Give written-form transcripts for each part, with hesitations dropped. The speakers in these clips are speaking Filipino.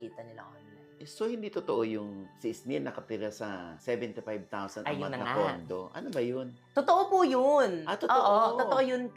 kita nila online. So, hindi totoo yung si Isnil nakatira sa 75,000 a Ayun month na na nga. kondo. Ano ba yun? Totoo po yun. Ah, totoo? Oo, totoo yun.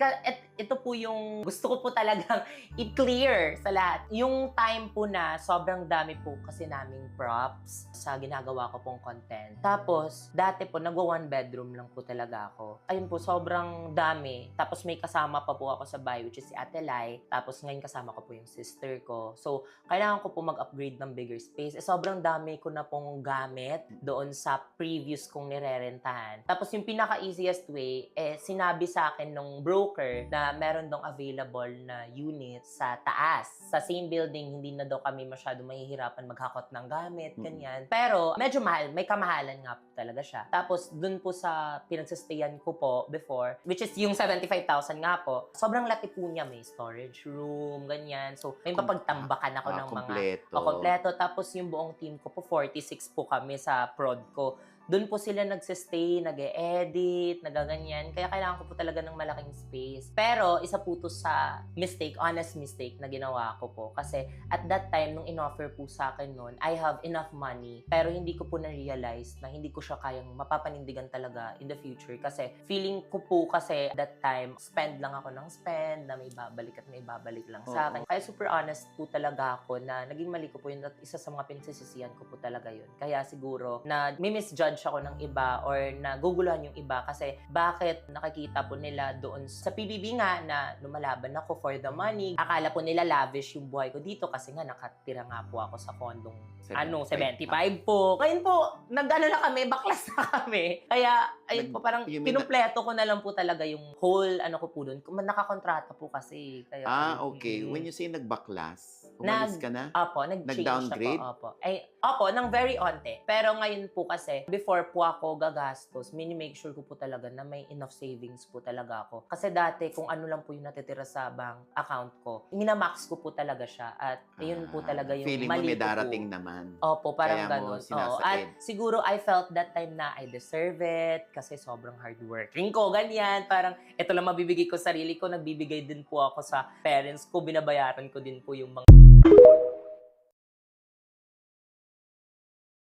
Ito po yung gusto ko po talagang i-clear sa lahat. Yung time po na sobrang dami po kasi naming props sa ginagawa ko pong content. Tapos, dati po, nagwa one bedroom lang po talaga ako. Ayun po, sobrang dami. Tapos may kasama pa po ako sa bahay, which is si Ate Lai. Tapos ngayon kasama ko po yung sister ko. So, kailangan ko po mag-upgrade ng bigger space. Sobrang dami ko na pong gamit doon sa previous kong nirerentahan. Tapos yung pinaka-easiest way, sinabi sa akin nung broker na meron dong available na unit sa taas. Sa same building, hindi na daw kami masyado mahihirapan maghakot ng gamit, ganyan. Pero medyo mahal, may kamahalan nga po talaga siya. Tapos dun po sa pinagsastayan ko po before, which is yung 75,000 nga po, sobrang laki po niya, may storage room, ganyan. So may mapagtambakan ako ng mga kompleto. Tapos yung buong team ko po, 46 po kami sa prod ko. Doon po sila nagsistay, nag-e-edit, nagaganyan. Kaya kailangan ko po talaga ng malaking space. Pero isa po to sa mistake, honest mistake na ginawa ko po. Kasi at that time, nung in-offer po sa akin noon, I have enough money. Pero hindi ko po na-realize na hindi ko siya kayang mapapanindigan talaga in the future. Kasi feeling ko po kasi that time, spend lang ako ng spend, na may babalik at may babalik lang sa akin. Kaya super honest po talaga ako na naging mali ko po yun at isa sa mga pinagsisisihan ko po talaga yun. Kaya siguro na may misjudge ako ng iba or naguguluhan yung iba kasi bakit nakikita po nila doon sa PBB nga na lumalaban ako for the money. Akala po nila lavish yung buhay ko dito kasi nga nakatira nga po ako sa kondong 75 po. Ngayon po, nag-ano na kami, baklas na kami. Kaya, ayun po, parang kinumpleto ko na lang po talaga yung whole ano ko po doon. Nakakontrata po kasi. Kaya, okay. When you say nagbaklas, umalis ka na? Opo, nag-change Nag-downgrade? na po. Opo, ng very onte. Pero ngayon po kasi, before po ako gagastos, mini-make sure ko po talaga na may enough savings po talaga ako. Kasi dati, kung ano lang po yung natitira sa bank account ko, minamax ko po talaga siya. At yun po talaga yung feeling mali mo may ko darating po. naman. Opo, parang Kaya mo ganun. sinasakit. At siguro I felt that time na I deserve it kasi sobrang hardworking ko, ganyan. Parang ito lang mabibigay ko sa sarili ko, nagbibigay din po ako sa parents ko, binabayaran ko din po yung mga